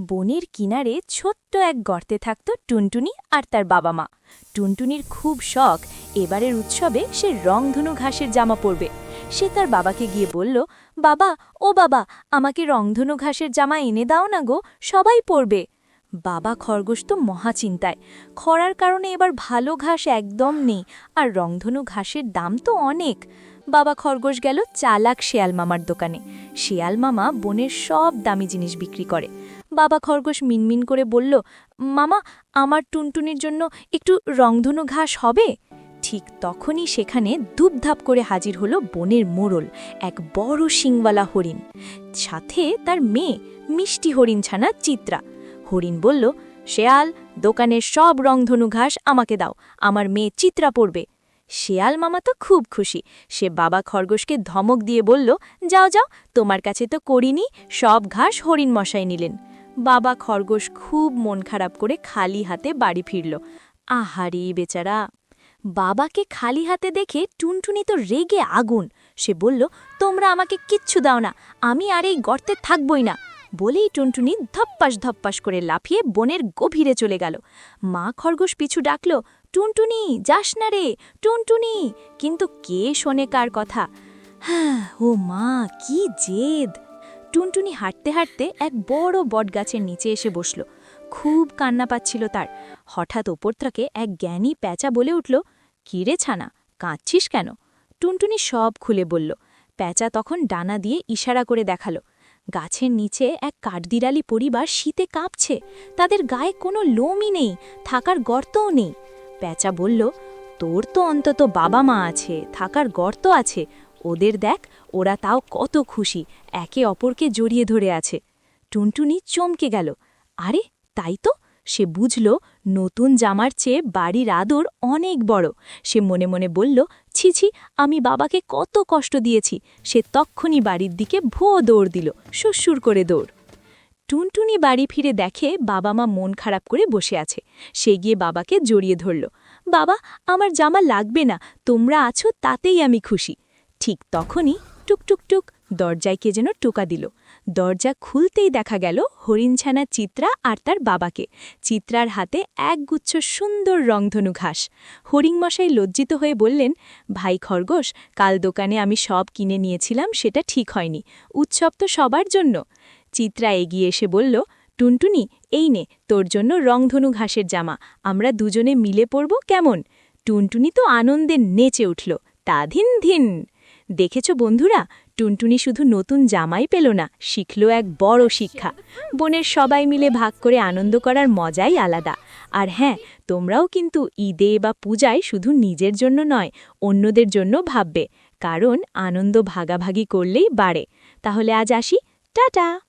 বনের কিনারে ছোট্ট এক গর্তে থাকত টুনটুনি আর তার বাবা মা। টুনটুনির খুব শখ এবারের উৎসবে সে রংধনু ঘাসের জামা পরবে। সে তার বাবাকে গিয়ে বলল, বাবা, ও বাবা, আমাকে রংধনু ঘাসের জামা এনে দাও না গো, সবাই পরবে। বাবা খরগোশ তো মহাচিন্তায়। খরার কারণে এবার ভালো ঘাস একদম নেই, আর রংধনু ঘাসের দাম তো অনেক। বাবা খরগোশ গেল চালাক শেয়াল মামার দোকানে। শেয়াল মামা বনের সব দামি জিনিস বিক্রি করে। বাবা খরগোশ মিনমিন করে বলল, মামা, আমার টুনটুনির জন্য একটু রংধনু ঘাস হবে? ঠিক তখনই সেখানে ধুপধাপ করে হাজির হলো বনের মোড়ল, এক বড় শিংওয়ালা হরিণ। সাথে তার মেয়ে মিষ্টি হরিণ ছানা চিত্রা। হরিণ বলল, শেয়াল, দোকানের সব রংধনু ঘাস আমাকে দাও, আমার মেয়ে চিত্রা পড়বে। শেয়াল মামা তো খুব খুশি। সে বাবা খরগোশকে ধমক দিয়ে বলল, যাও যাও, তোমার কাছে তো করিনি, সব ঘাস হরিণ মশাই নিলেন। বাবা খরগোশ খুব মন খারাপ করে খালি হাতে বাড়ি ফিরল। আহারে বেচারা! বাবাকে খালি হাতে দেখে টুনটুনি তো রেগে আগুন। সে বলল, তোমরা আমাকে কিচ্ছু দাও না, আমি আর এই গর্তে থাকবই না। বলেই টুনটুনি ধপ্পাস ধপ্পাস করে লাফিয়ে বনের গভীরে চলে গেল। মা খরগোশ পিছু ডাকল, টুনটুনি, যাস না রে, টুনটুনি। কিন্তু কে শোনে কার কথা? হ্যাঁ, ও মা, কি জেদ! টুনটুনি হাঁটতে হাঁটতে এক বড় বটগাছের নিচে এসে বসল। খুব কান্না পাচ্ছিল তার। হঠাৎ ওপর থেকে এক জ্ঞানী প্যাঁচা বলে উঠল, কি রে ছানা, কাঁদছিস কেন? টুনটুনি সব খুলে বলল। প্যাঁচা তখন ডানা দিয়ে ইশারা করে দেখালো। গাছের নিচে এক কাঠবিড়ালি পরিবার শীতে কাঁপছে। তাদের গায়ে কোনো লোমই নেই, থাকার গর্তও নেই। প্যাঁচা বলল, তোর তো অন্তত বাবা মা আছে, থাকার গর্ত আছে। ওদের দেখ, ওরা তাও কত খুশি, একে অপরকে জড়িয়ে ধরে আছে। টুনটুনি চমকে গেল। আরে তাই তো! সে বুঝল নতুন জামার চেয়ে বাড়ির আদর অনেক বড়। সে মনে মনে বলল, ছি ছি, আমি বাবাকে কত কষ্ট দিয়েছি। সে তক্ষুনি বাড়ির দিকে ভোঁ দৌড় দিল, সুরসুর করে দৌড়। টুনটুনি বাড়ি ফিরে দেখে বাবা মা মন খারাপ করে বসে আছে। সে গিয়ে বাবাকে জড়িয়ে ধরল। বাবা, আমার জামা লাগবে না, তোমরা আছো তাতেই আমি খুশি। ঠিক তখনই টুকটুকটুক দরজায় কে যেন টোকা দিল। দরজা খুলতেই দেখা গেল হরিণছানা চিত্রা আর তার বাবাকে। চিত্রার হাতে একগুচ্ছ সুন্দর রংধনু ঘাস। হরিণমশাই লজ্জিত হয়ে বললেন, ভাই খরগোশ, কাল দোকানে আমি সব কিনে নিয়েছিলাম, সেটা ঠিক হয়নি। উৎসব তো সবার জন্য। চিত্রা এগিয়ে এসে বলল, টুনটুনি, এই নে তোর জন্য রংধনু ঘাসের জামা, আমরা দুজনে মিলে পরব, কেমন? টুনটুনি তো আনন্দে নেচে উঠল, তা ধিন ধিন। দেখেছ বন্ধুরা, টুনটুনি শুধু নতুন জামাই পেল না, শিখল এক বড় শিক্ষা। বনের সবাই মিলে ভাগ করে আনন্দ করার মজাই আলাদা। আর হ্যাঁ, তোমরাও কিন্তু ঈদে বা পূজায় শুধু নিজের জন্য নয়, অন্যদের জন্য ভাববে, কারণ আনন্দ ভাগাভাগি করলেই বাড়ে। তাহলে আজ আসি, টাটা।